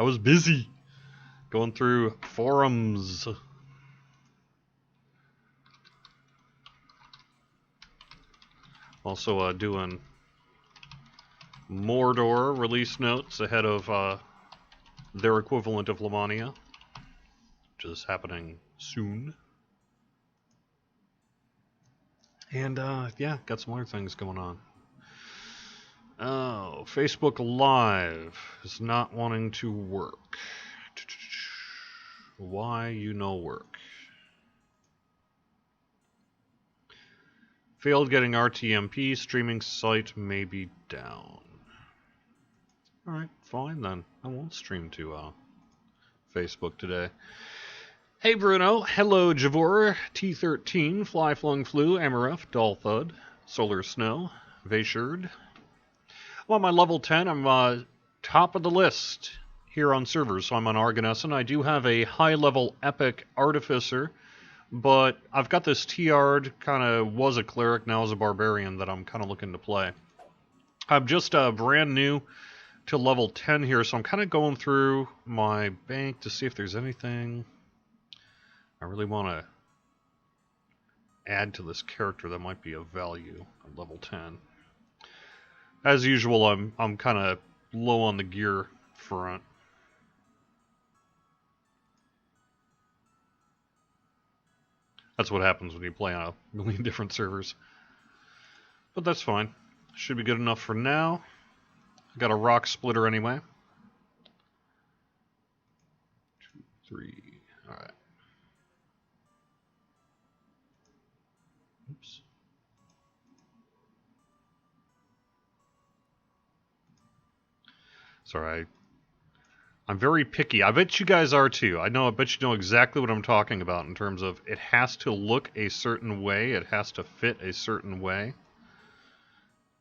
was busy going through forums. Also doing Mordor release notes ahead of their equivalent of Lamania, which is happening soon. And yeah, got some other things going on. Oh, Facebook Live is not wanting to work. Why work? Failed getting RTMP, streaming site may be down. Alright, fine then. I won't stream to Facebook today. Hey Bruno, hello Javor, T13, Flyflung Flu, Amaref, Dolthud, Solar Snow, Vasherd. I'm on my level 10, I'm top of the list here on servers, so I'm on Argonesson. I do have a high level Epic Artificer, but I've got this Tiard, kind of was a Cleric, now is a Barbarian that I'm kind of looking to play. I'm just brand new to level 10 here, so I'm kind of going through my bank to see if there's anything I really want to add to this character that might be of value at level 10. As usual, I'm kind of low on the gear front. That's what happens when you play on a million different servers. But that's fine. Should be good enough for now. Got a rock splitter anyway. 2, 3. Alright. Oops. Sorry. I'm very picky. I bet you guys are too. I bet you know exactly what I'm talking about in terms of it has to look a certain way. It has to fit a certain way.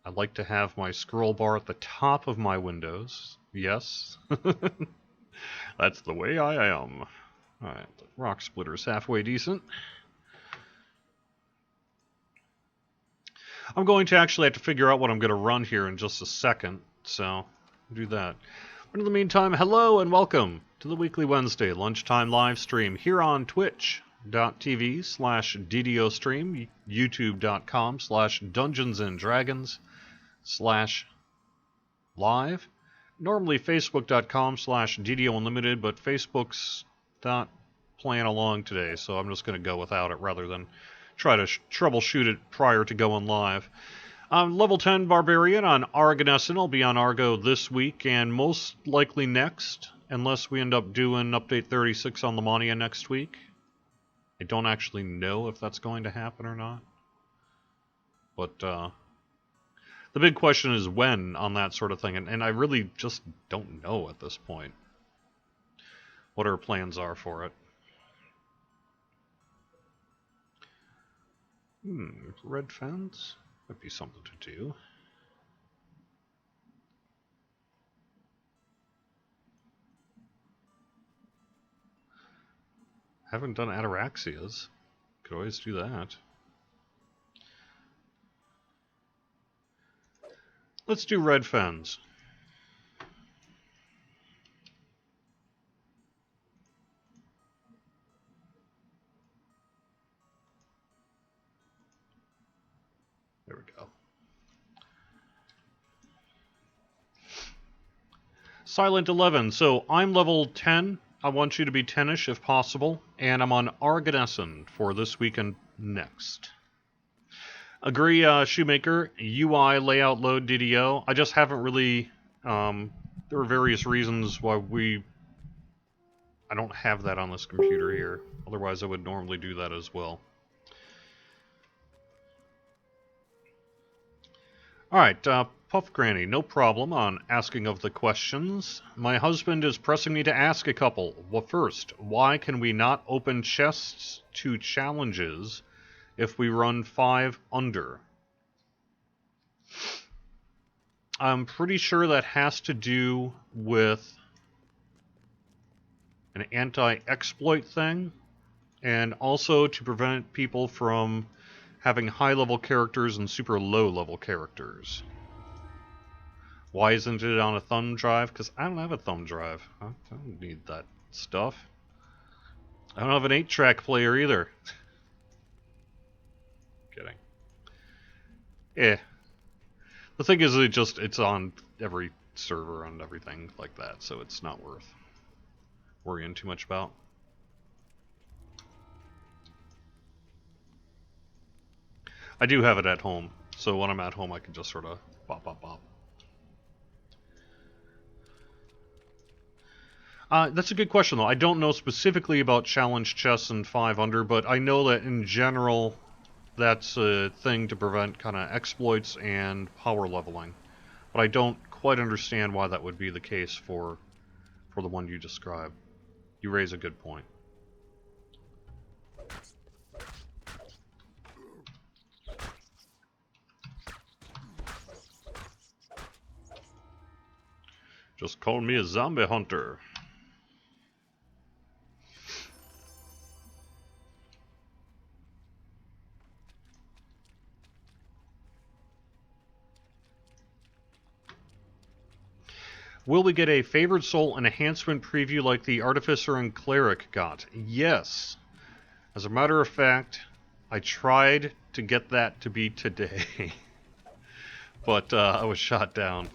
I like to have my scroll bar at the top of my windows. Yes. That's the way I am. Alright, the rock splitter's halfway decent. I'm going to actually have to figure out what I'm going to run here in just a second, so do that. But in the meantime, hello and welcome to the weekly Wednesday lunchtime live stream here on twitch.tv/DDOstream, youtube.com/DungeonsandDragons/live. Normally facebook.com/DDO Unlimited, but Facebook's not playing along today, so I'm just going to go without it rather than try to troubleshoot it prior to going live. I'm level 10 Barbarian on Argonesson. I'll be on Argo this week and most likely next, unless we end up doing Update 36 on Lamania next week. I don't actually know if that's going to happen or not. But the big question is when on that sort of thing, and I really just don't know at this point what our plans are for it. Red fence? Might be something to do. Haven't done Ataraxias. Could always do that. Let's do red fens. There we go. Silent 11. So I'm level 10. I want you to be 10-ish if possible. And I'm on Argonesson for this week and next. Agree, Shoemaker. UI layout load DDO. I just haven't really... there are various reasons why I don't have that on this computer here. Otherwise I would normally do that as well. Alright, Puff Granny, no problem on asking of the questions. My husband is pressing me to ask a couple. Well, first, why can we not open chests to challenges if we run 5 under? I'm pretty sure that has to do with an anti-exploit thing, and also to prevent people from having high-level characters and super low-level characters. Why isn't it on a thumb drive? Because I don't have a thumb drive. I don't need that stuff. I don't have an 8-track player either. Kidding. Eh. The thing is, it's on every server and everything like that, so it's not worth worrying too much about. I do have it at home, so when I'm at home I can just sort of bop, bop, bop. That's a good question, though. I don't know specifically about Challenge Chess and 5 Under, but I know that in general that's a thing to prevent kind of exploits and power leveling. But I don't quite understand why that would be the case for the one you described. You raise a good point. Just call me a zombie hunter. Will we get a Favored Soul enhancement preview like the Artificer and Cleric got? Yes. As a matter of fact, I tried to get that to be today. But I was shot down.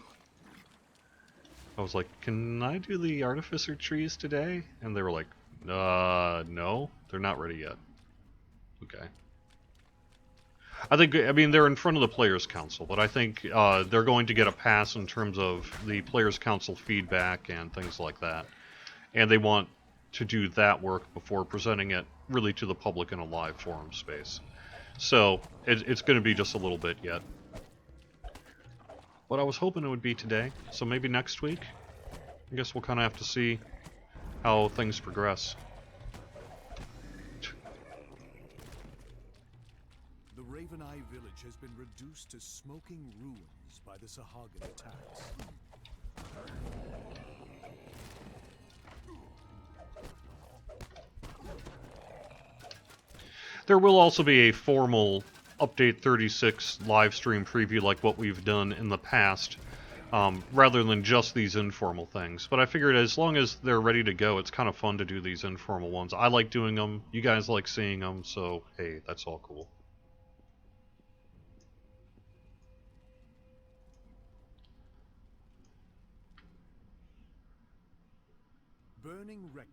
I was like, can I do the Artificer trees today? And they were like, no, they're not ready yet. Okay. I mean, they're in front of the Players' Council, but I think they're going to get a pass in terms of the Players' Council feedback and things like that. And they want to do that work before presenting it really to the public in a live forum space. So, it's going to be just a little bit yet. But I was hoping it would be today, so maybe next week? I guess we'll kind of have to see how things progress. The Raven Eye village has been reduced to smoking ruins by the Sahagin attacks. There will also be a formal Update 36 live stream preview like what we've done in the past, rather than just these informal things. But I figured as long as they're ready to go, it's kind of fun to do these informal ones. I like doing them, you guys like seeing them, so hey, that's all cool. Burning wreck.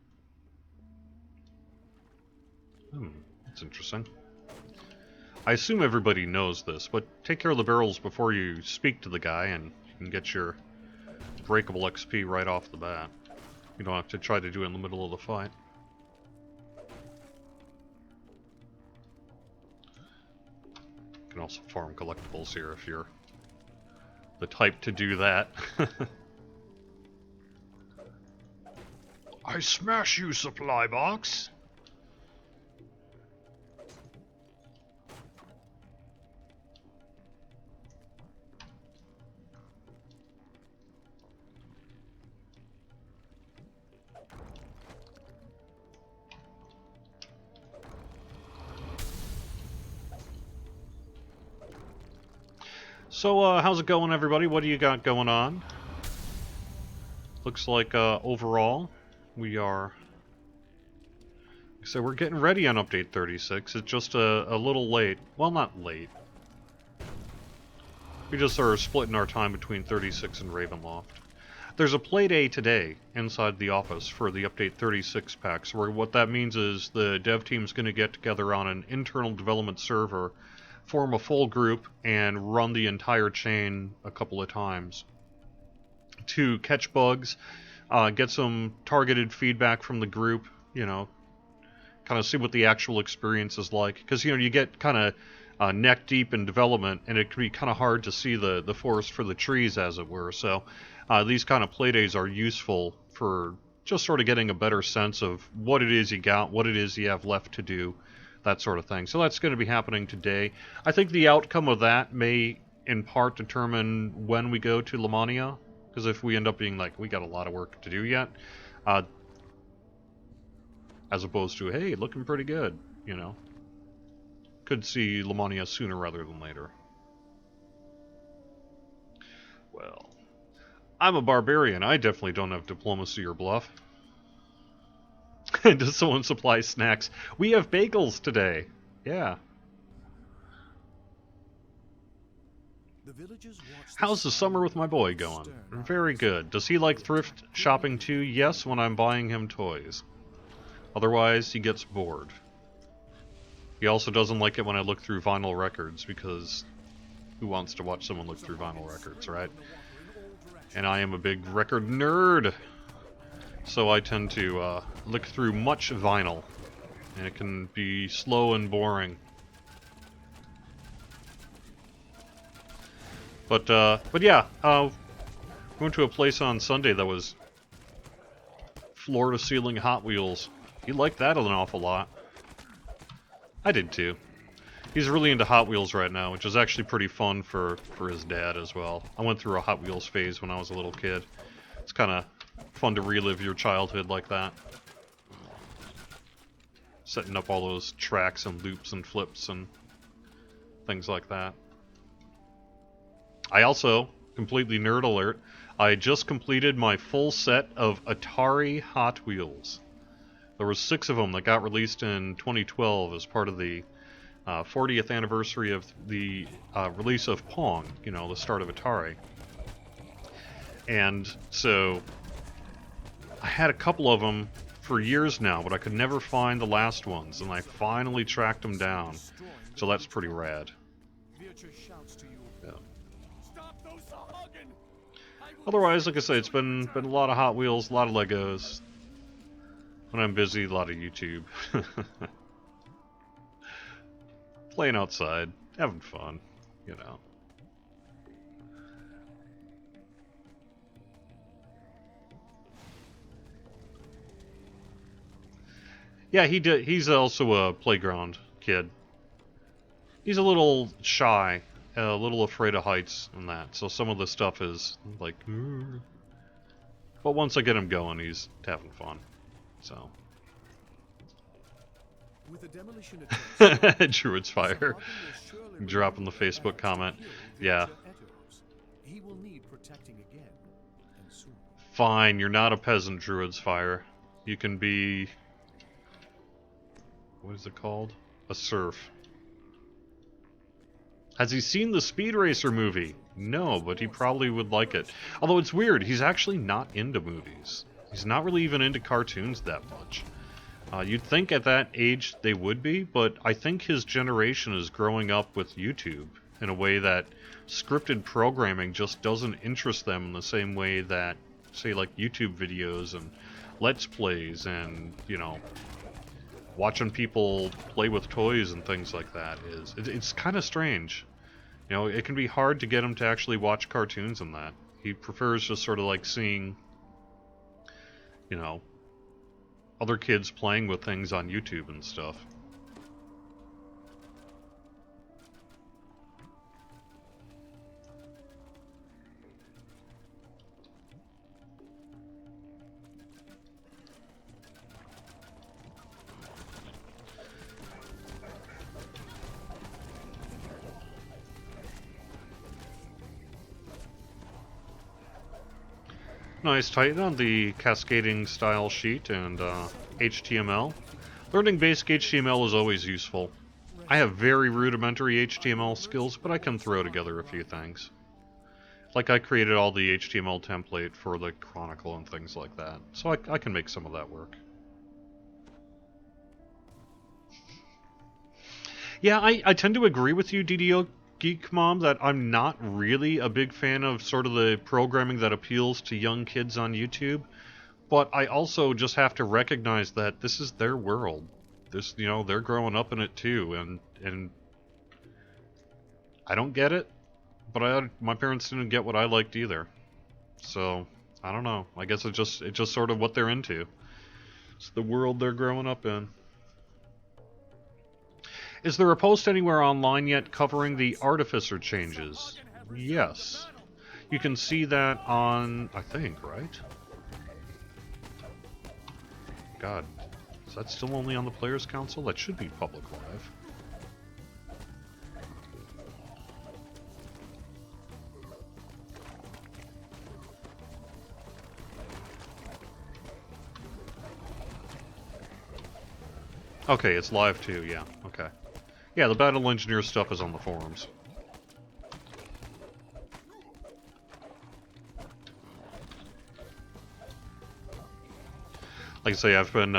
That's interesting. I assume everybody knows this, but take care of the barrels before you speak to the guy, and you can get your breakable XP right off the bat. You don't have to try to do it in the middle of the fight. You can also farm collectibles here if you're the type to do that. I smash you, supply box! So, how's it going, everybody? What do you got going on? Looks like, overall, we are... So we're getting ready on Update 36. It's just a little late. Well, not late. We just are splitting our time between 36 and Ravenloft. There's a Playday today inside the office for the Update 36 packs, where what that means is the dev team's going to get together on an internal development server, form a full group, and run the entire chain a couple of times to catch bugs, get some targeted feedback from the group, you know, kind of see what the actual experience is like. Because, you know, you get kind of neck deep in development, and it can be kind of hard to see the forest for the trees, as it were. So these kind of playdays are useful for just sort of getting a better sense of what it is you got, what it is you have left to do, that sort of thing. So that's going to be happening today. I think the outcome of that may, in part, determine when we go to Lamania. Because if we end up being like, we got a lot of work to do yet, as opposed to, hey, looking pretty good, you know. Could see Lamania sooner rather than later. Well, I'm a barbarian. I definitely don't have diplomacy or bluff. Does someone supply snacks? We have bagels today. Yeah. The villagers watch How's the summer with my boy going? Very good. Does he like thrift shopping too? Yes, when I'm buying him toys. Otherwise, he gets bored. He also doesn't like it when I look through vinyl records, because who wants to watch someone look through vinyl records, right? And I am a big record nerd, so I tend to look through much vinyl, and it can be slow and boring. But yeah, went to a place on Sunday that was floor-to-ceiling Hot Wheels. He liked that an awful lot. I did too. He's really into Hot Wheels right now, which is actually pretty fun for his dad as well. I went through a Hot Wheels phase when I was a little kid. It's kind of fun to relive your childhood like that. Setting up all those tracks and loops and flips and things like that. I also, completely nerd alert, I just completed my full set of Atari Hot Wheels. There were 6 of them that got released in 2012 as part of the 40th anniversary of the release of Pong, you know, the start of Atari. And so I had a couple of them for years now, but I could never find the last ones, and I finally tracked them down. So that's pretty rad. Yeah. Otherwise, like I say, it's been a lot of Hot Wheels, a lot of Legos. When I'm busy, a lot of YouTube. Playing outside, having fun, you know. Yeah, he's also a playground kid. He's a little shy, a little afraid of heights and that. So some of the stuff is like, but once I get him going, he's having fun. So. With the demolition attempts, Druid's Fire. Dropping the Facebook comment. Yeah. He will need protecting again, and soon. Fine, you're not a peasant, Druid's Fire. You can be... what is it called? A serf. Has he seen the Speed Racer movie? No, but he probably would like it. Although it's weird, he's actually not into movies. He's not really even into cartoons that much. You'd think at that age they would be, but I think his generation is growing up with YouTube in a way that scripted programming just doesn't interest them in the same way that, say, like YouTube videos and Let's Plays and, you know, watching people play with toys and things like that is. It's kind of strange. You know, it can be hard to get him to actually watch cartoons and that. He prefers just sort of like seeing, you know, other kids playing with things on YouTube and stuff. Nice, tighten on the cascading style sheet and HTML. Learning basic HTML is always useful. I have very rudimentary HTML skills, but I can throw together a few things. Like I created all the HTML template for the Chronicle and things like that, so I can make some of that work. Yeah, I tend to agree with you, DDO Geek Mom, that I'm not really a big fan of sort of the programming that appeals to young kids on YouTube, but I also just have to recognize that this is their world. This, you know, they're growing up in it too, and I don't get it, but my parents didn't get what I liked either. So, I don't know. I guess it's just sort of what they're into. It's the world they're growing up in. Is there a post anywhere online yet covering the Artificer changes? Yes. You can see that on, I think, right? God, is that still only on the Players Council? That should be public live. Okay, it's live too, yeah, okay. Yeah, the Battle Engineer stuff is on the forums. Like I say, I've been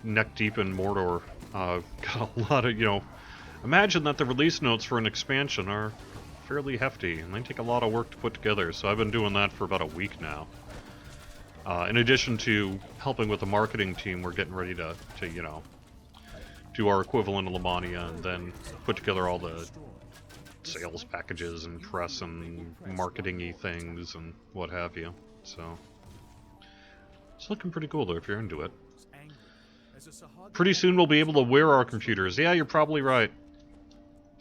neck deep in Mordor. Got a lot of, imagine that the release notes for an expansion are fairly hefty, and they take a lot of work to put together, so I've been doing that for about a week now. In addition to helping with the marketing team, we're getting ready to do our equivalent of Lamania, and then put together all the sales packages and press and marketing-y things and what have you. So it's looking pretty cool though if you're into it. Pretty soon we'll be able to wear our computers. Yeah, you're probably right.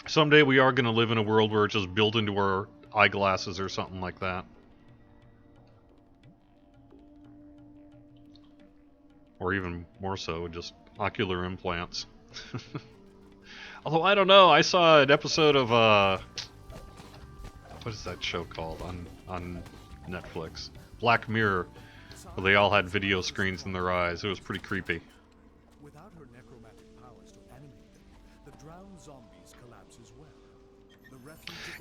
Someday we are going to live in a world where it's just built into our eyeglasses or something like that. Or even more so, just ocular implants. Although, I don't know, I saw an episode of, what is that show called on Netflix? Black Mirror, where they all had video screens in their eyes. It was pretty creepy. Without her necromantic powers to animate them, the drowned zombies collapse as well.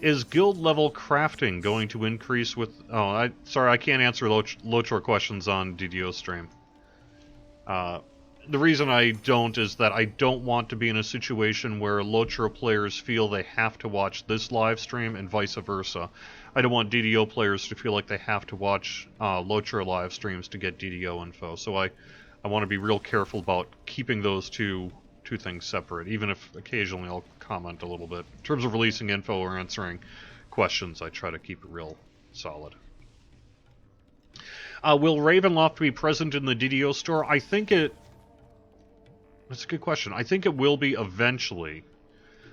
Is guild level crafting going to increase with... Oh, sorry, I can't answer Lochor questions on DDO stream. The reason I don't is that I don't want to be in a situation where Lochor players feel they have to watch this live stream and vice versa. I don't want DDO players to feel like they have to watch Lochor live streams to get DDO info. So I want to be real careful about keeping those two things separate, even if occasionally I'll comment a little bit. In terms of releasing info or answering questions, I try to keep it real solid. Will Ravenloft be present in the DDO store? I think it... That's a good question. I think it will be eventually.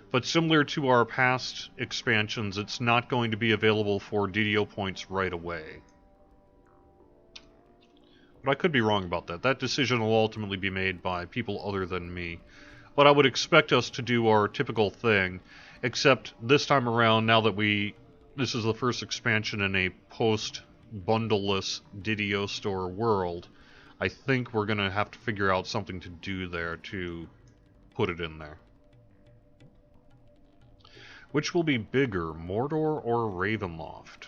But similar to our past expansions, it's not going to be available for DDO points right away. But I could be wrong about that. That decision will ultimately be made by people other than me. But I would expect us to do our typical thing, except this time around, now that this is the first expansion in a post-bundleless DDO store world, I think we're going to have to figure out something to do there to put it in there. Which will be bigger, Mordor or Ravenloft?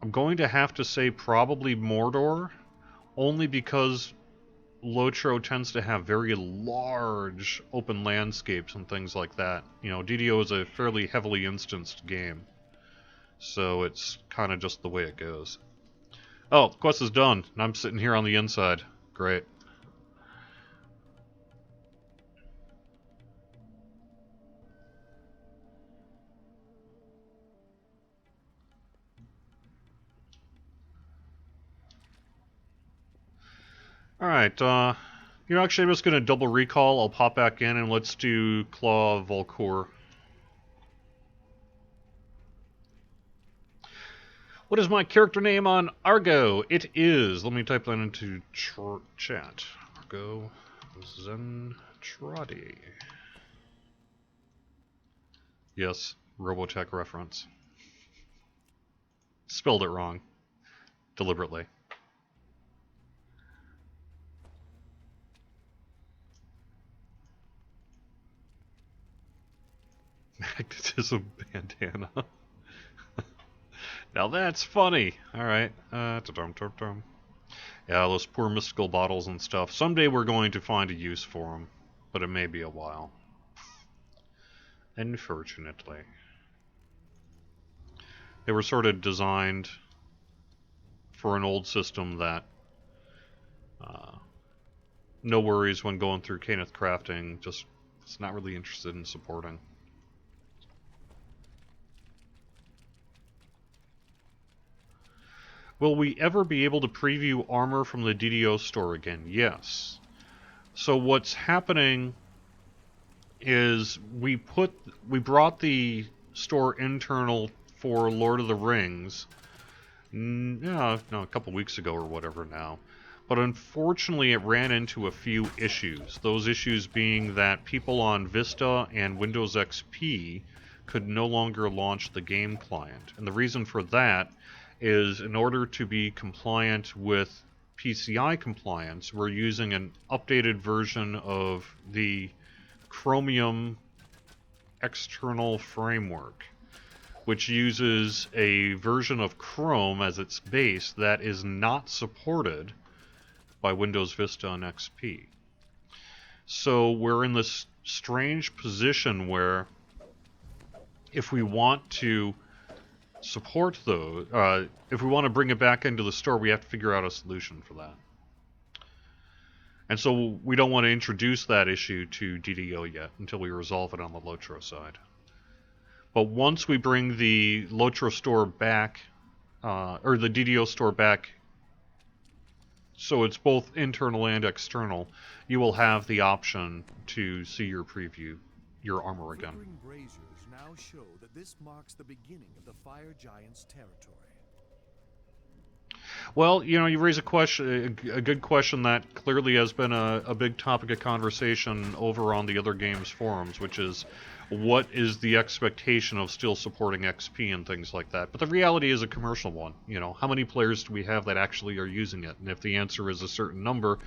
I'm going to have to say probably Mordor, only because Lotro tends to have very large open landscapes and things like that. DDO is a fairly heavily instanced game, so it's kind of just the way it goes. Oh, the quest is done, and I'm sitting here on the inside. Great. Alright, actually I'm just going to double recall. I'll pop back in and let's do Claw Volcour. What is my character name on Argo? It is, let me type that into chat. Argo Zentradi. Yes, Robotech reference. Spelled it wrong. Deliberately. Magnetism bandana. Now that's funny. Alright. Yeah, those poor mystical bottles and stuff. Someday we're going to find a use for them, but it may be a while. Unfortunately. They were sort of designed for an old system that no worries when going through Kenneth Crafting, just it's not really interested in supporting. Will we ever be able to preview armor from the DDO store again? Yes. So what's happening is we brought the store internal for Lord of the Rings, a couple weeks ago or whatever now. But unfortunately, it ran into a few issues. Those issues being that people on Vista and Windows XP could no longer launch the game client. And the reason for that is in order to be compliant with PCI compliance, we're using an updated version of the Chromium external framework, which uses a version of Chrome as its base that is not supported by Windows Vista and XP. So we're in this strange position where if we want to support those, if we want to bring it back into the store, we have to figure out a solution for that. And so we don't want to introduce that issue to DDO yet until we resolve it on the Lotro side. But once we bring the Lotro store back, or the DDO store back, so it's both internal and external, you will have the option to see your preview, your armor again. Flickering braziers now show that this marks the beginning of the Fire Giant's territory. Well, you know, you raise a question, a good question that clearly has been a big topic of conversation over on the other games forums, which is, what is the expectation of still supporting XP and things like that? But the reality is a commercial one. You know, how many players do we have that actually are using it? And if the answer is a certain number,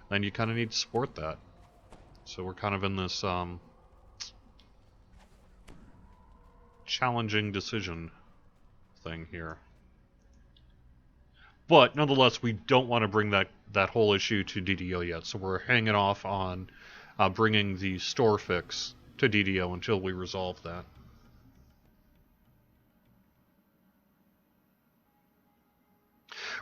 then you kind of need to support that. So we're kind of in this challenging decision thing here. But nonetheless, we don't want to bring that whole issue to DDO yet, so we're hanging off on bringing the store fix to DDO until we resolve that.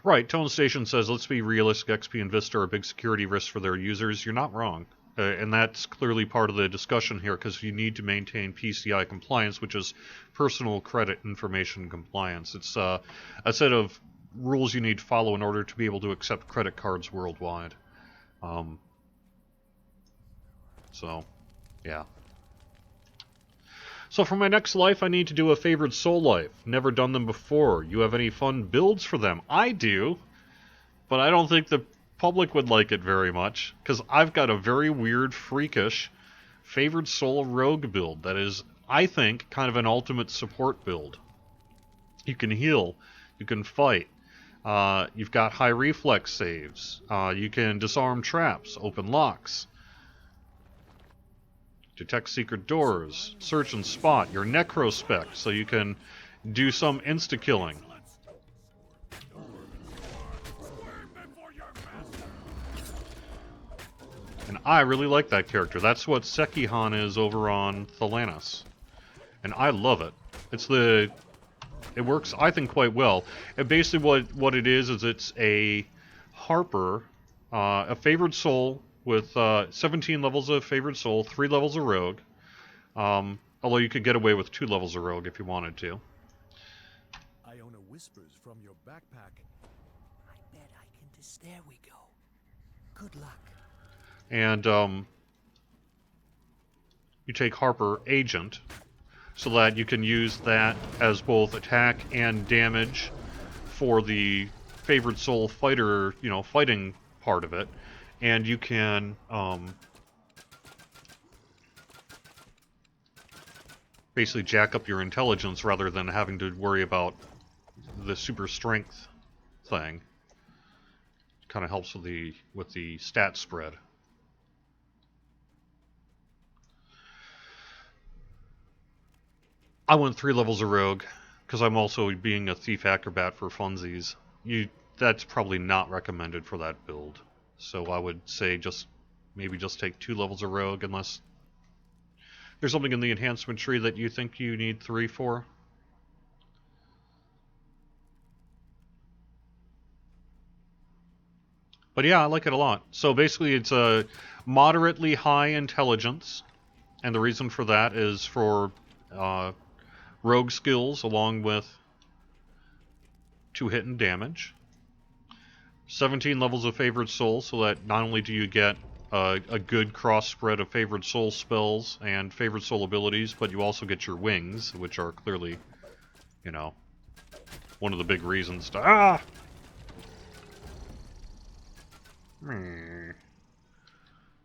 Right, Tone Station says, let's be realistic, XP and Vista are a big security risk for their users. You're not wrong. And that's clearly part of the discussion here, because you need to maintain PCI compliance, which is personal credit information compliance. It's a set of rules you need to follow in order to be able to accept credit cards worldwide. So, yeah. So for my next life, I need to do a favored soul life. Never done them before. You have any fun builds for them? I do, but I don't think the public would like it very much, because I've got a very weird, freakish favored soul rogue build that is, I think, kind of an ultimate support build. You can heal, you can fight, you've got high reflex saves, you can disarm traps, open locks, detect secret doors, search and spot, you're necrospec, so you can do some insta-killing. And I really like that character. That's what Sekihan is over on Thelanis. And I love it. It works, I think, quite well. And basically what it is it's a Harper, a favored soul with 17 levels of favored soul, 3 levels of rogue. Although you could get away with 2 levels of rogue if you wanted to. Iona whispers from your backpack. I bet I can just... There we go. Good luck. And you take Harper Agent, so that you can use that as both attack and damage for the favored soul fighter, you know, fighting part of it. And you can basically jack up your intelligence rather than having to worry about the super strength thing. Kind of helps with the stat spread. I went 3 levels of rogue because I'm also being a thief acrobat for funsies. That's probably not recommended for that build. So I would say maybe just take 2 levels of rogue, unless there's something in the enhancement tree that you think you need 3 for. But yeah, I like it a lot. So basically it's a moderately high intelligence, and the reason for that is for rogue skills along with 2 hit and damage. 17 levels of favored soul, so that not only do you get a good cross spread of favored soul spells and favored soul abilities, but you also get your wings, which are clearly, you know, one of the big reasons to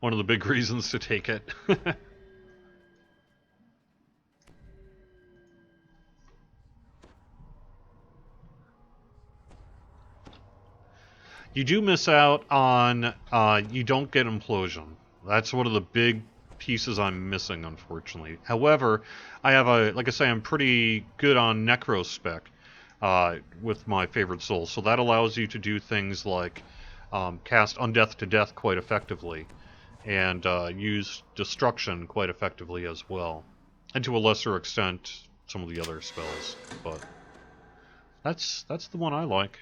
one of the big reasons to take it. You do miss out on, you don't get implosion. That's one of the big pieces I'm missing, unfortunately. However, I have like I say, I'm pretty good on Necrospec with my favorite souls. So that allows you to do things like cast Undeath to Death quite effectively, and use Destruction quite effectively as well. And to a lesser extent, some of the other spells. But that's the one I like.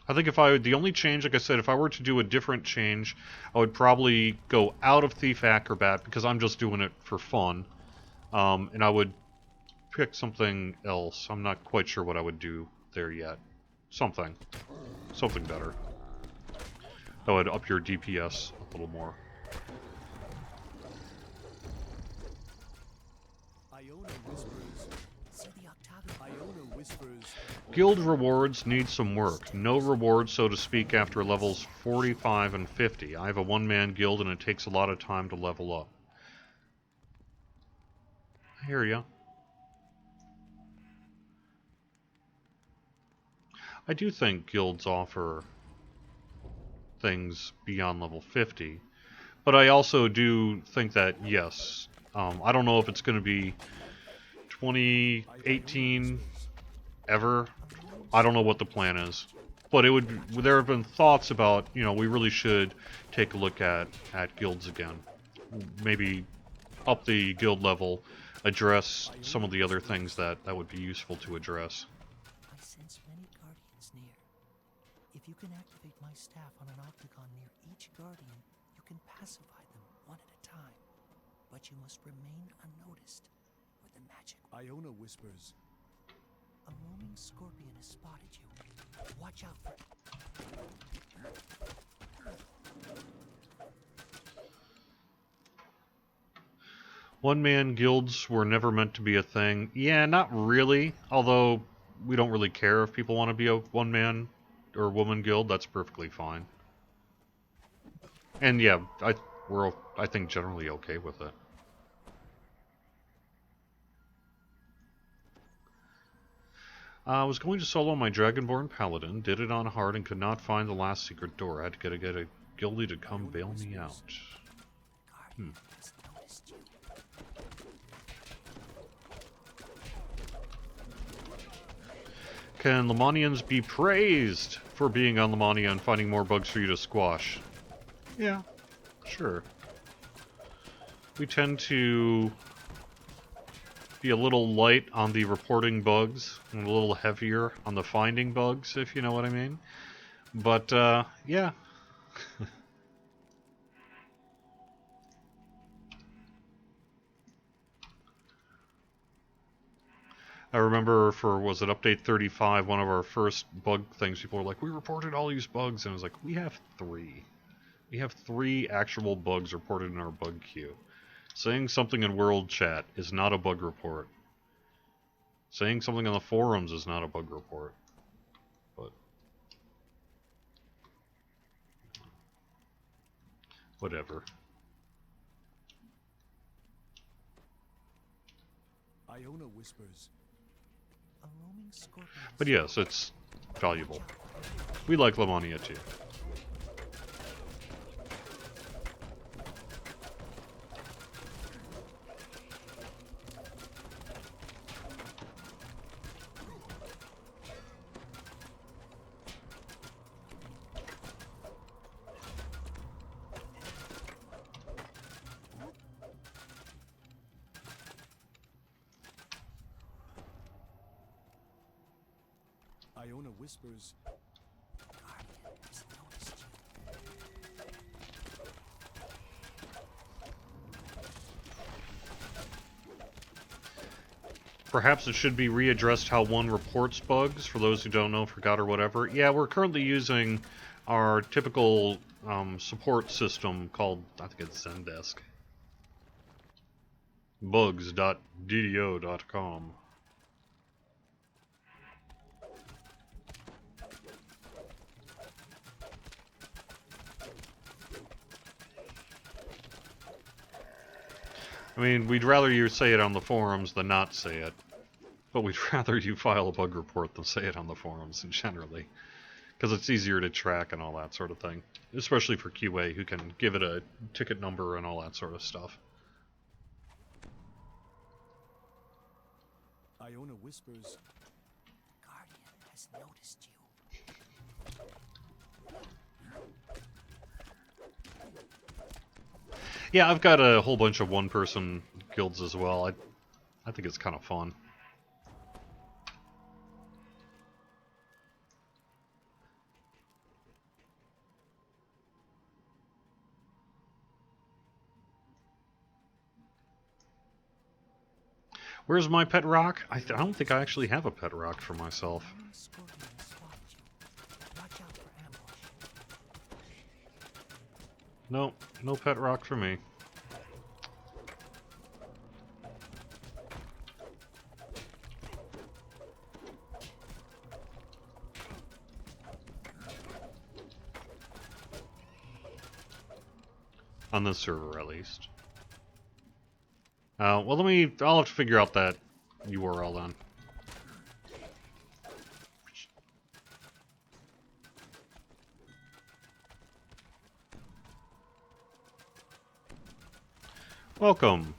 I think the only change, like I said, if I were to do a different change, I would probably go out of Thief Acrobat because I'm just doing it for fun. And I would pick something else. I'm not quite sure what I would do there yet. Something better. That would up your DPS a little more. Iona whispers. See the octagonal. Iona whispers. Guild rewards need some work. No rewards, so to speak, after levels 45 and 50. I have a one-man guild and it takes a lot of time to level up. I hear ya. I do think guilds offer things beyond level 50, but I also do think that, yes, I don't know if it's going to be 2018 ever. I don't know what the plan is, but there have been thoughts about, we really should take a look at guilds again. Maybe up the guild level, address some of the other things that would be useful to address. I sense many guardians near. If you can activate my staff on an octagon near each guardian, you can pacify them one at a time. But you must remain unnoticed with the magic. Iona whispers. A roaming scorpion has spotted you. Watch out for... One-man guilds were never meant to be a thing. Yeah, not really. Although, we don't really care if people want to be a one-man or woman guild. That's perfectly fine. And yeah, we're, I think, generally okay with it. I was going to solo my Dragonborn Paladin, did it on hard and could not find the last secret door. I had to get a guildie to come bail me out. Guardian has noticed you. Can Lemonians be praised for being on Lemonia and finding more bugs for you to squash? Yeah, sure. We tend to be a little light on the reporting bugs and a little heavier on the finding bugs, if you know what I mean. But, yeah. I remember was it update 35, one of our first bug things, people were like, we reported all these bugs, and I was like, we have 3. We have 3 actual bugs reported in our bug queue. Saying something in world chat is not a bug report. Saying something on the forums is not a bug report. But whatever. Iona whispers. A roaming scorpion has But yes, it's valuable. We like Lemonia too. Iona whispers. Guardian has noticed you. Perhaps it should be readdressed how one reports bugs, for those who don't know, forgot, or whatever. Yeah, we're currently using our typical support system called, I think it's Zendesk. Bugs.ddo.com. I mean, we'd rather you say it on the forums than not say it. But we'd rather you file a bug report than say it on the forums, generally. Because it's easier to track and all that sort of thing. Especially for QA, who can give it a ticket number and all that sort of stuff. Iona whispers, Guardian has noticed you. Yeah, I've got a whole bunch of one-person guilds as well. I think it's kind of fun. Where's my pet rock? I don't think I actually have a pet rock for myself. Enemy scorpion spotted you. Watch out for ambush. No, no pet rock for me. On this server, at least. Well, I'll have to figure out that URL then. Welcome.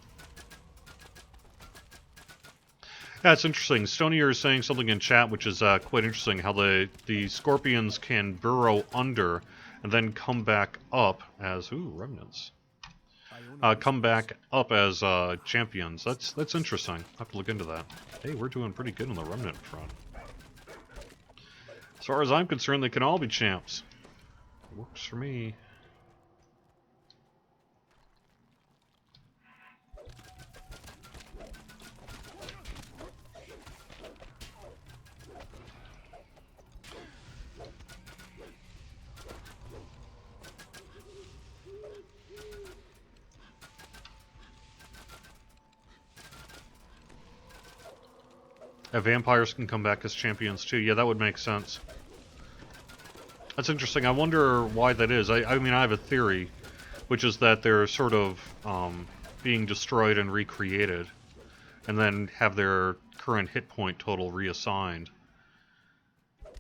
Yeah, it's interesting. Stonier is saying something in chat which is quite interesting, how the scorpions can burrow under and then come back up as... Ooh, remnants. Come back up as champions. That's interesting. I'll have to look into that. Hey, we're doing pretty good on the remnant front. As far as I'm concerned, they can all be champs. Works for me. Vampires can come back as champions too. Yeah, that would make sense. That's interesting. I wonder why that is. I mean, I have a theory, which is that they're sort of being destroyed and recreated, and then have their current hit point total reassigned.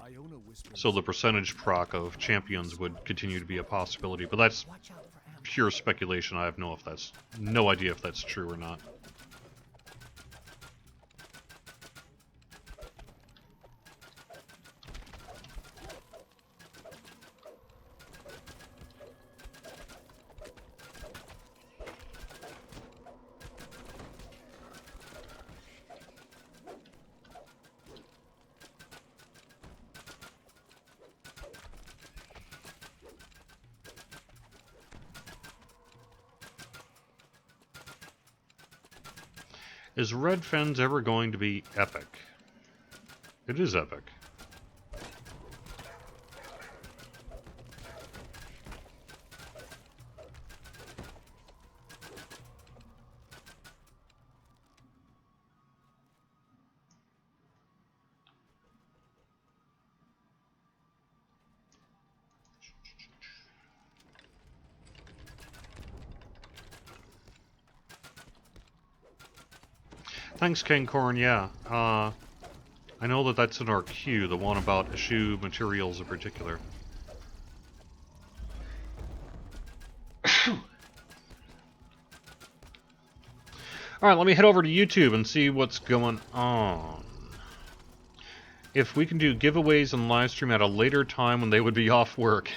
Iona whispers, So the percentage proc of champions would continue to be a possibility, but that's Watch out for ambush. pure speculation. I have no idea if that's true or not. Is Red Fens ever going to be epic? It is epic. Thanks, King Corn. Yeah, I know that that's in our queue, the one about eschew materials in particular. Alright, let me head over to YouTube and see what's going on. If we can do giveaways and live stream at a later time when they would be off work.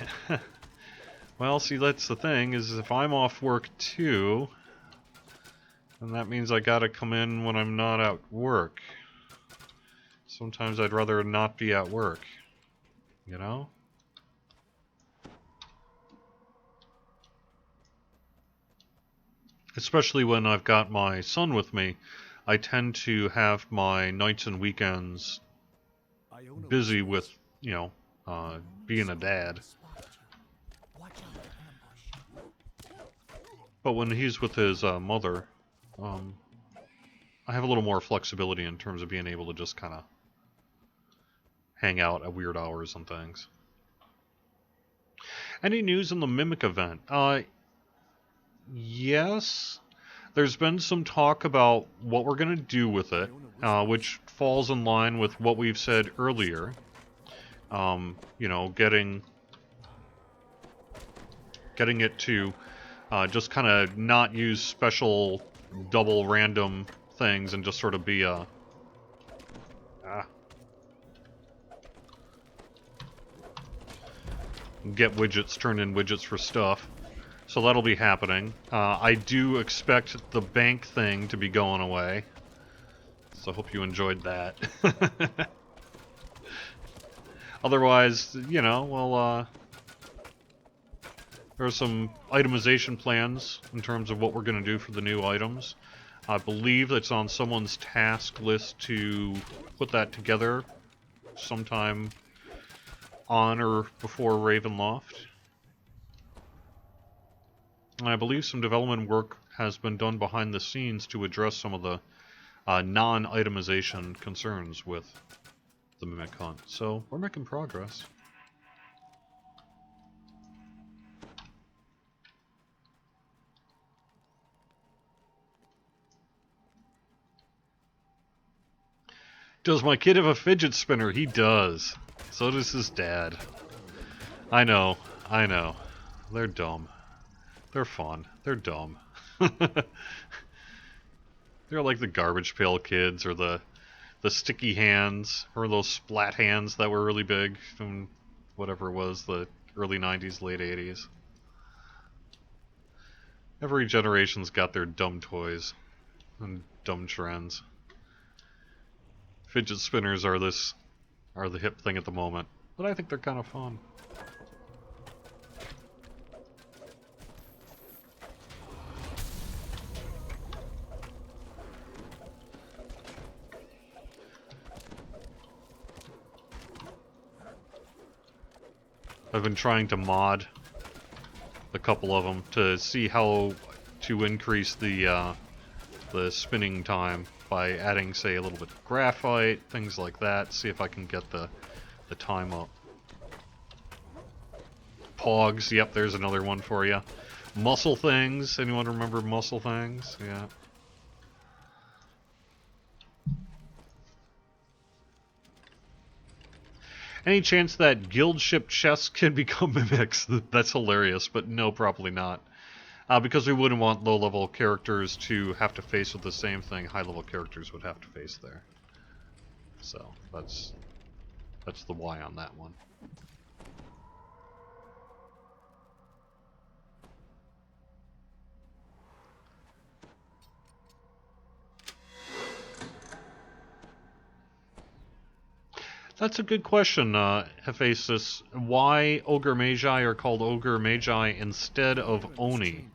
Well, see, that's the thing, is if I'm off work too, then that means I gotta come in when I'm not at work. Sometimes I'd rather not be at work, you know? Especially when I've got my son with me, I tend to have my nights and weekends Iona busy whispers, with, you know, being a dad. Spotted you. Watch out for ambush. But when he's with his mother, I have a little more flexibility in terms of being able to just kind of hang out at weird hours and things. Any news on the Mimic event? Yes. There's been some talk about what we're going to do with it, which falls in line with what we've said earlier. You know, getting it to just kind of not use special double random things and just sort of be a... get widgets, turn in widgets for stuff. So that'll be happening. I do expect the bank thing to be going away. So I hope you enjoyed that. Otherwise, you know, well, there are some itemization plans in terms of what we're going to do for the new items. I believe it's on someone's task list to put that together sometime on or before Ravenloft. And I believe some development work has been done behind the scenes to address some of the non-itemization concerns with the Mimic Hunt. So we're making progress. Does my kid have a fidget spinner? He does. So does his dad. I know. They're dumb. They're fun. They're dumb. They're like the garbage pail kids or the sticky hands or those splat hands that were really big from whatever it was, the early 90s, late 80s. Every generation's got their dumb toys and dumb trends. Fidget spinners are the hip thing at the moment, but I think they're kind of fun. I've been trying to mod a couple of them to see how to increase the spinning time by adding, say, a little bit of graphite, things like that. See if I can get the time up. Pogs, yep, there's another one for you. Muscle things, anyone remember muscle things? Yeah. Any chance that guild ship chests can become mimics? That's hilarious, but no, probably not. Because we wouldn't want low-level characters to have to face with the same thing high-level characters would have to face there. So, that's the why on that one. That's a good question, Hephaestus. Why Ogre Magi are called Ogre Magi instead of Oni?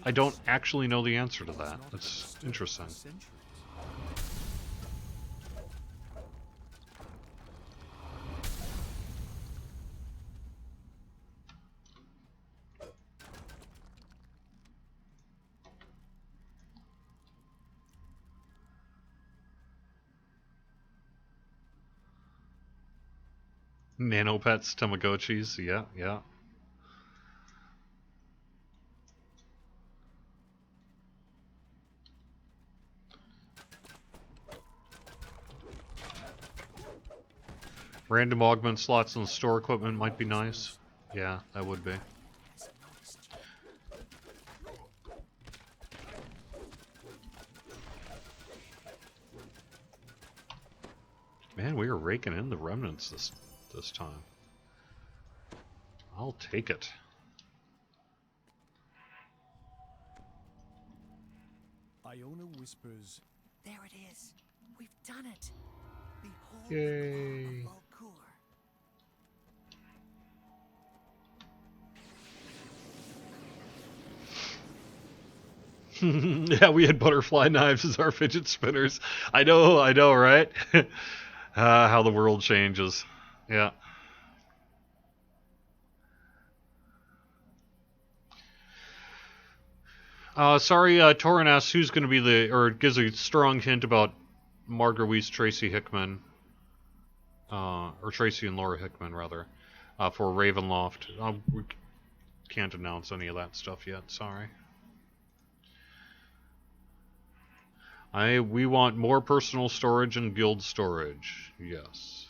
I don't actually know the answer to that. That's interesting. Nanopets, Tamagotchis, yeah, yeah. Random augment slots in store equipment might be nice. Yeah, that would be. Man, we are raking in the remnants this time. I'll take it. Iona whispers, There it is. We've done it. Behold Yay. the law of Valcour. Yeah, we had butterfly knives as our fidget spinners. I know, right? How the world changes. Yeah. Sorry, Torin asks who's going to be or gives a strong hint about Marguerite Tracy Hickman, or Tracy and Laura Hickman, rather, for Ravenloft. We can't announce any of that stuff yet, sorry. We want more personal storage and guild storage, yes.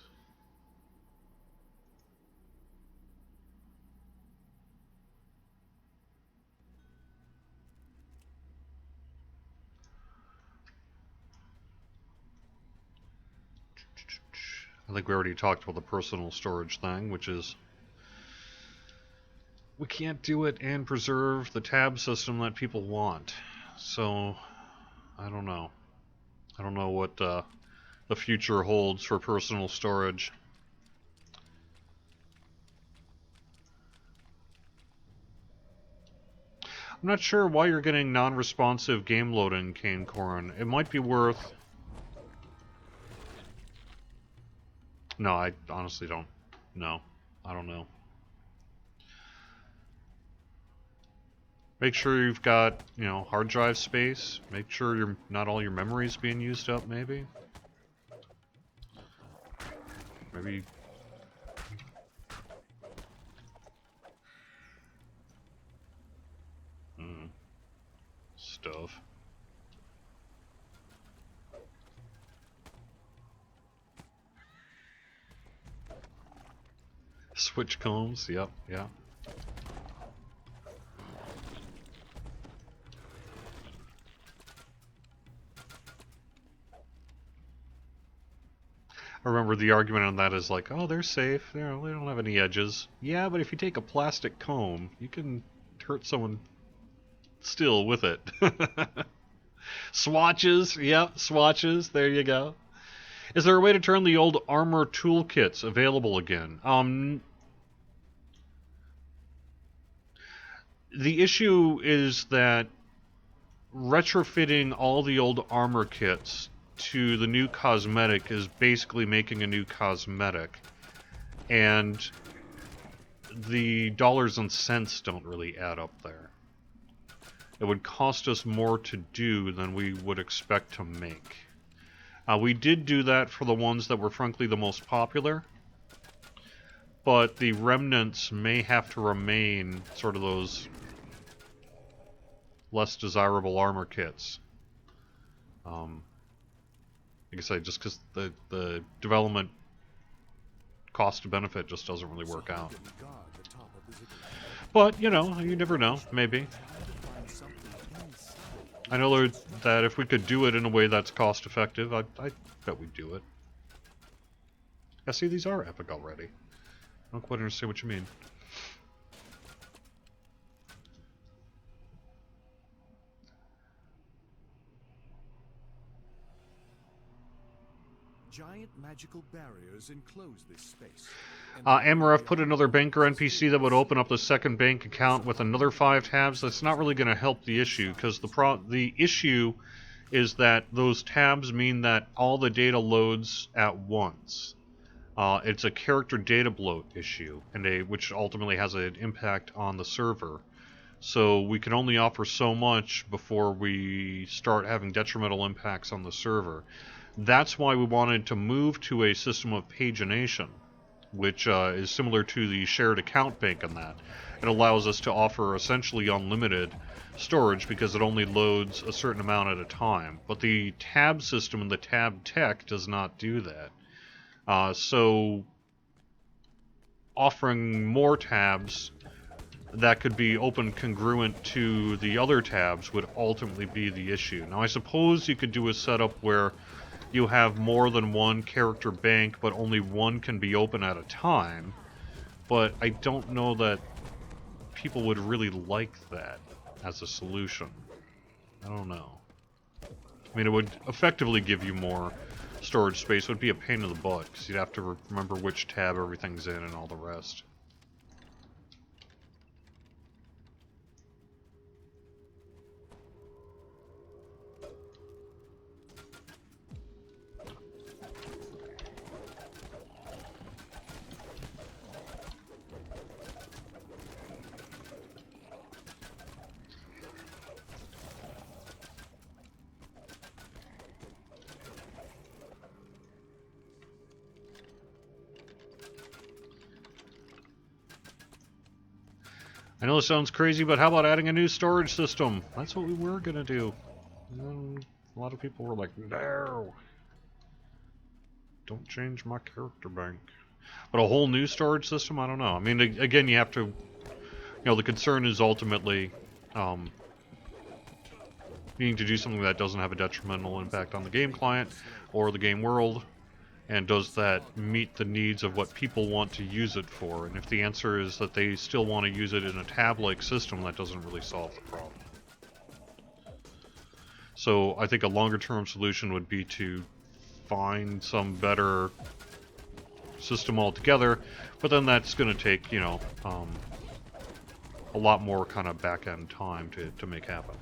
I think we already talked about the personal storage thing, which is we can't do it and preserve the tab system that people want. So, I don't know. I don't know what the future holds for personal storage. I'm not sure why you're getting non-responsive game loading, Cane Corn. It might be worth... No, I honestly don't know. I don't know. Make sure you've got, you know, hard drive space. Make sure not all your memory's being used up, maybe. Maybe... Stuff. Switch combs, yep, yeah. I remember the argument on that is like, oh, they're safe. They don't have any edges. Yeah, but if you take a plastic comb, you can hurt someone still with it. Swatches, yep, swatches. There you go. Is there a way to turn the old armor toolkits available again? The issue is that retrofitting all the old armor kits to the new cosmetic is basically making a new cosmetic, and the dollars and cents don't really add up there. It would cost us more to do than we would expect to make. We did do that for the ones that were frankly the most popular, but the remnants may have to remain sort of those less desirable armor kits. Like I say, just because the development cost to benefit just doesn't really work out. But, you know, you never know, maybe. I know that if we could do it in a way that's cost effective, I bet we'd do it. Yeah, see, these are epic already. I don't quite understand what you mean. Giant magical barriers enclose this space. Amarev put another banker NPC that would open up the second bank account with another 5 tabs. That's not really going to help the issue, because the issue is that those tabs mean that all the data loads at once. It's a character data bloat issue, which ultimately has an impact on the server. So we can only offer so much before we start having detrimental impacts on the server. That's why we wanted to move to a system of pagination, which is similar to the shared account bank in that. It allows us to offer essentially unlimited storage because it only loads a certain amount at a time. But the tab system and the tab tech does not do that. So offering more tabs that could be open congruent to the other tabs would ultimately be the issue. Now, I suppose you could do a setup where you have more than one character bank, but only one can be open at a time. But I don't know that people would really like that as a solution. I don't know. I mean, it would effectively give you more storage space. It would be a pain in the butt, because you'd have to remember which tab everything's in and all the rest. I know this sounds crazy, but how about adding a new storage system? That's what we were gonna do. And then a lot of people were like, no! Don't change my character bank. But a whole new storage system? I don't know. I mean, again, you have to... You know, the concern is ultimately needing to do something that doesn't have a detrimental impact on the game client or the game world. And does that meet the needs of what people want to use it for? And if the answer is that they still want to use it in a tab-like system, that doesn't really solve the problem. So I think a longer-term solution would be to find some better system altogether, but then that's going to take, you know, a lot more kind of back-end time to make happen.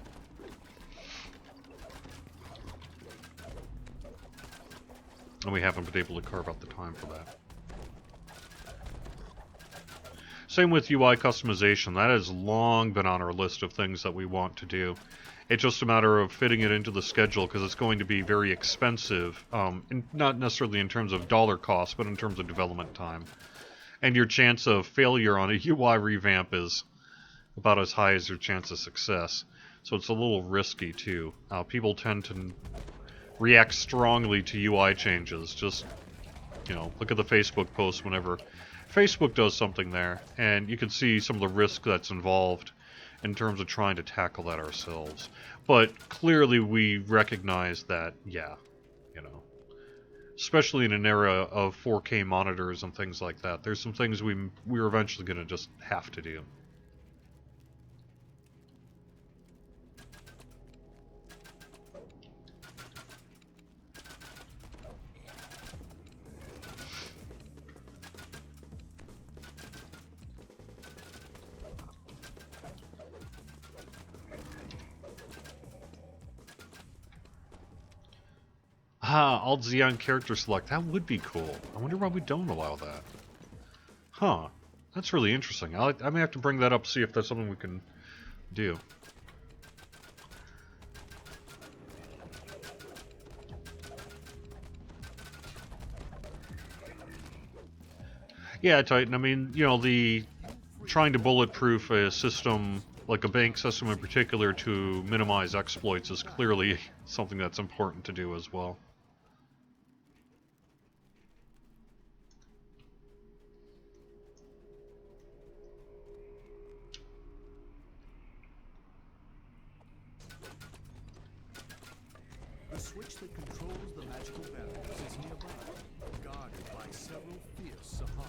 And we haven't been able to carve out the time for that. Same with UI customization. That has long been on our list of things that we want to do. It's just a matter of fitting it into the schedule because it's going to be very expensive, not necessarily in terms of dollar cost, but in terms of development time. And your chance of failure on a UI revamp is about as high as your chance of success. So it's a little risky too. People tend to react strongly to UI changes. Just, you know, look at the Facebook post whenever Facebook does something there, and you can see some of the risk that's involved in terms of trying to tackle that ourselves. But clearly we recognize that, yeah, you know, especially in an era of 4K monitors and things like that, there's some things we're eventually going to just have to do. Alt Z on character select. That would be cool. I wonder why we don't allow that. Huh. That's really interesting. I may have to bring that up, see if that's something we can do. Yeah, Titan. I mean, you know, the trying to bulletproof a system, like a bank system in particular, to minimize exploits is clearly something that's important to do as well. The switch that controls the magical barriers is nearby, guarded by several fierce Sahara.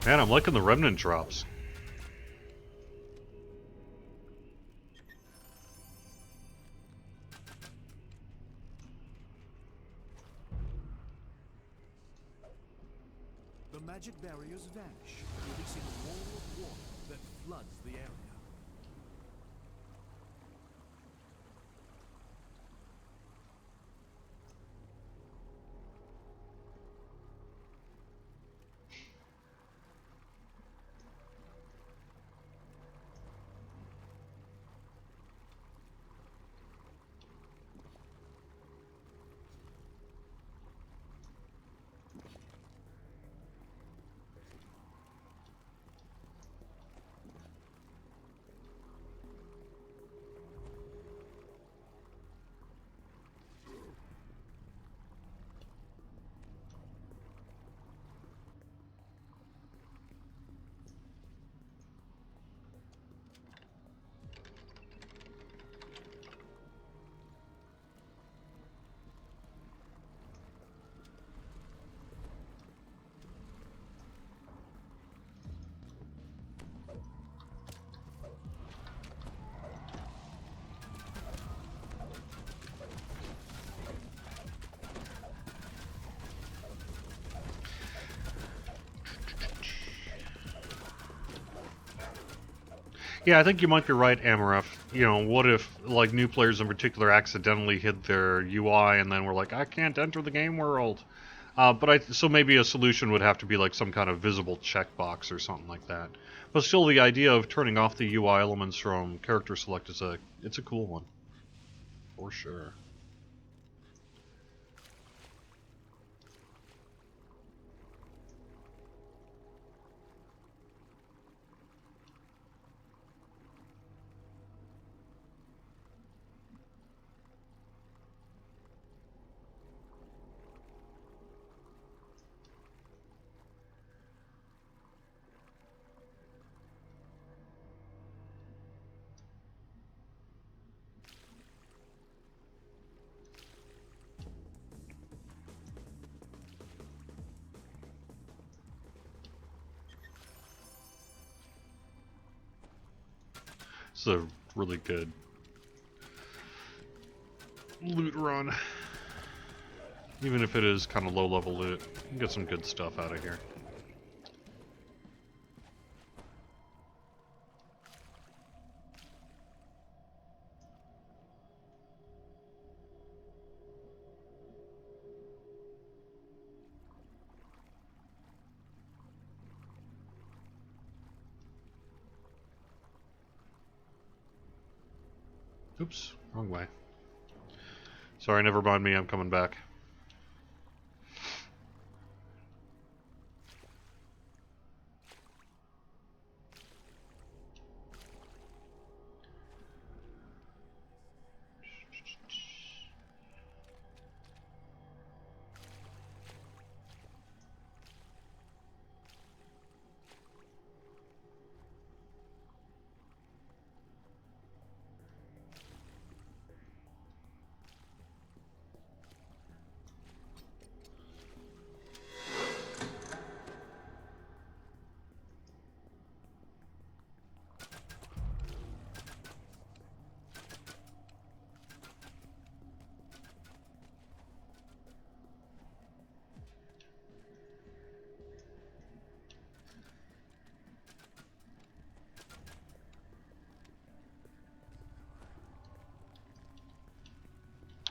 Man, I'm liking the remnant drops. The magic barriers vanish, releasing a wall of water that floods the area. Yeah, I think you might be right, Amaref. You know, what if, like, new players in particular accidentally hid their UI and then were like, I can't enter the game world? So maybe a solution would have to be like some kind of visible checkbox or something like that. But still, the idea of turning off the UI elements from character select it's a cool one. For sure. It's a really good loot run. Even if it is kind of low-level loot, you can get some good stuff out of here. Oops, wrong way. Sorry, never mind me, I'm coming back.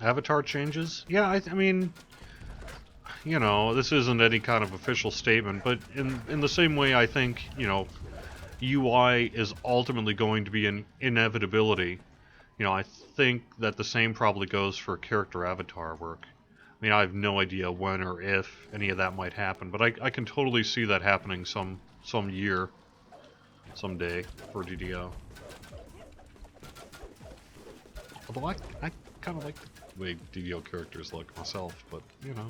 Avatar changes? Yeah, I mean, you know, this isn't any kind of official statement, but in the same way I think, you know, UI is ultimately going to be an inevitability. You know, I think that the same probably goes for character avatar work. I mean, I have no idea when or if any of that might happen, but I can totally see that happening some year, someday for DDO. Although I kind of like the way DDO characters look myself, but you know.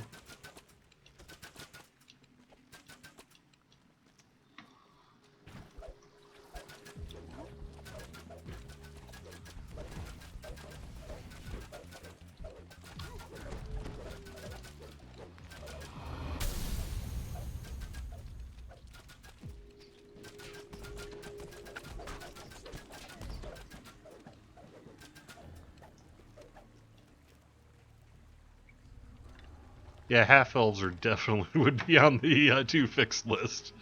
Yeah, half-elves are definitely would be on the to-fix list.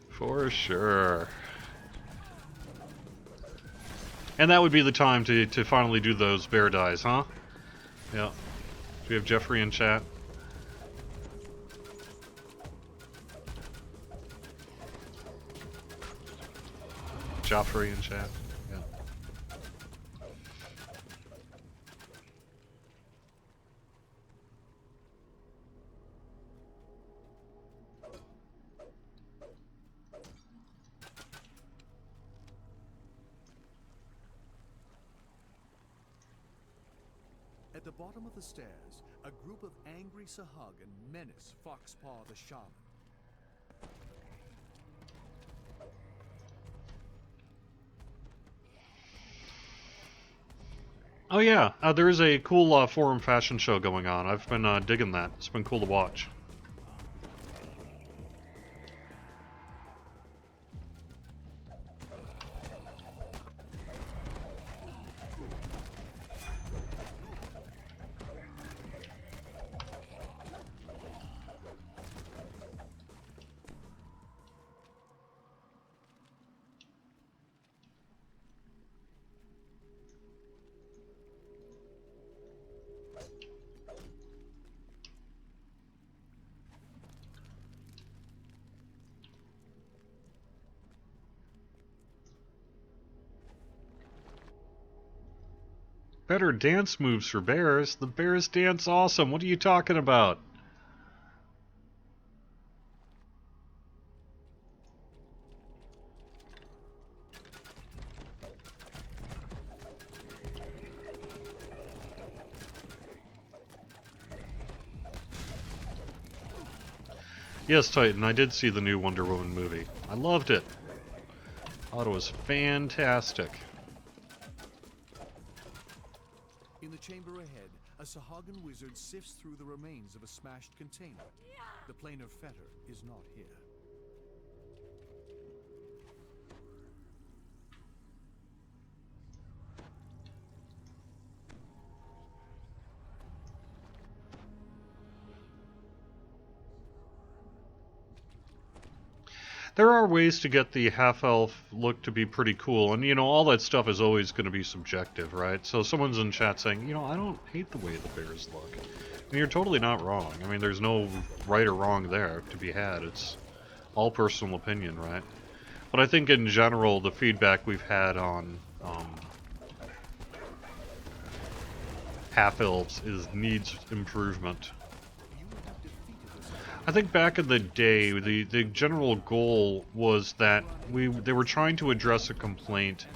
For sure. And that would be the time to finally do those bear dies, huh? Yeah. Do we have Jeffrey in chat? Joffrey in chat? Yeah. At the bottom of the stairs, a group of angry Sahagin menace Foxpaw the Shaman. Oh yeah, there is a cool forum fashion show going on. I've been digging that. It's been cool to watch. Better dance moves for bears. The bears dance awesome. What are you talking about? Yes, Titan, I did see the new Wonder Woman movie. I loved it. I thought it was fantastic. In the chamber ahead, a Sahagin wizard sifts through the remains of a smashed container. The planar fetter is not here. There are ways to get the half-elf look to be pretty cool, and, you know, all that stuff is always going to be subjective, right? So someone's in chat saying, you know, I don't hate the way the bears look. And you're totally not wrong. I mean, there's no right or wrong there to be had. It's all personal opinion, right? But I think in general, the feedback we've had on half-elves needs improvement. I think back in the day, the general goal was that they were trying to address a complaint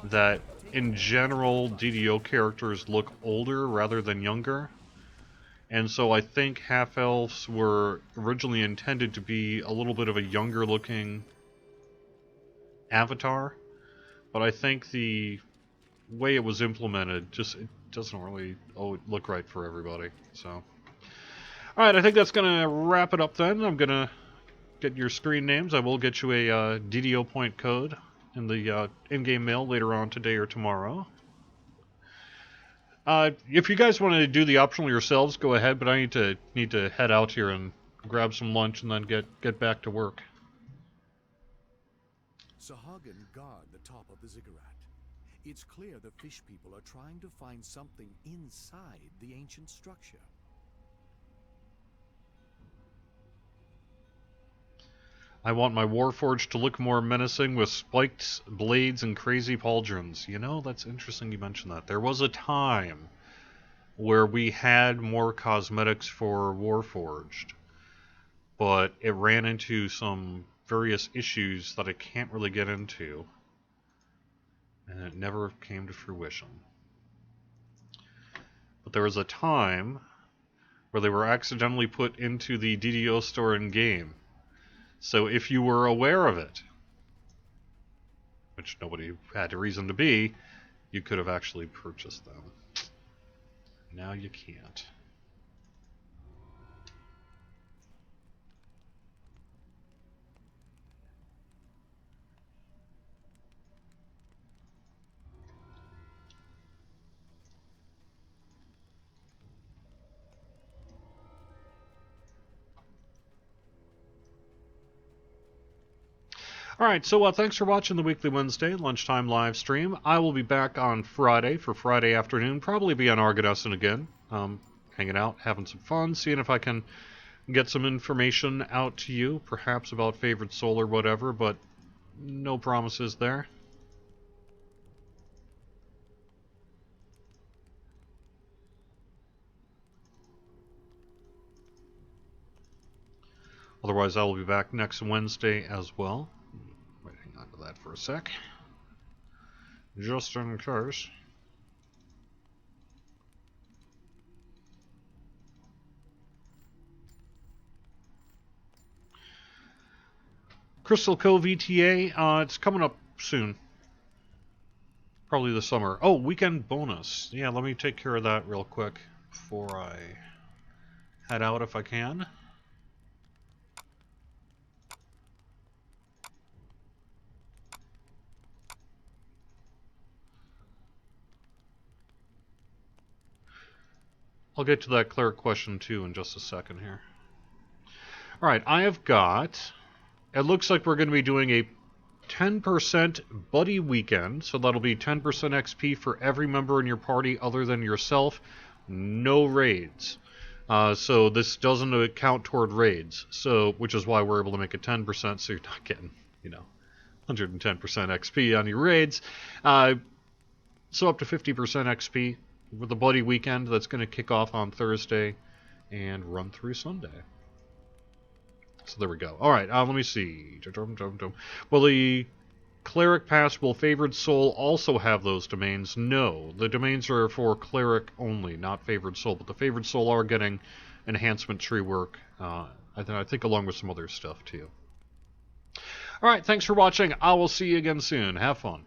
that in general DDO characters look older rather than younger. And so I think half-elves were originally intended to be a little bit of a younger looking avatar, but I think the way it was implemented it doesn't really look right for everybody. So alright, I think that's going to wrap it up then. I'm going to get your screen names. I will get you a DDO point code in the in-game mail later on today or tomorrow. If you guys want to do the optional yourselves, go ahead, but I need to head out here and grab some lunch and then get back to work. Sahagin guard the top of the ziggurat. It's clear the fish people are trying to find something inside the ancient structure. I want my Warforged to look more menacing with spiked blades and crazy pauldrons. You know, that's interesting you mentioned that. There was a time where we had more cosmetics for Warforged, but it ran into some various issues that I can't really get into, and it never came to fruition. But there was a time where they were accidentally put into the DDO store in-game. So if you were aware of it, which nobody had a reason to be, you could have actually purchased them. Now you can't. Alright, so thanks for watching the Weekly Wednesday Lunchtime live stream. I will be back on Friday for Friday afternoon, probably be on Argonauten again, hanging out, having some fun, seeing if I can get some information out to you, perhaps about Favorite Soul or whatever, but no promises there. Otherwise, I will be back next Wednesday as well. Wait, hang on to that for a sec. Just in case. Crystal Cove ETA, it's coming up soon. Probably this summer. Oh, weekend bonus. Yeah, let me take care of that real quick before I head out if I can. I'll get to that cleric question too in just a second here. Alright, I have got... It looks like we're going to be doing a 10% buddy weekend, so that'll be 10% XP for every member in your party other than yourself. No raids. So this doesn't count toward raids, so which is why we're able to make it 10%, so you're not getting, 110% XP on your raids. So up to 50% XP with the buddy weekend that's going to kick off on Thursday and run through Sunday. So there we go. Alright, let me see. Will the Cleric Pass, will Favored Soul also have those domains? No. The domains are for Cleric only, not Favored Soul. But the Favored Soul are getting enhancement tree work, I think along with some other stuff too. Alright, thanks for watching. I will see you again soon. Have fun.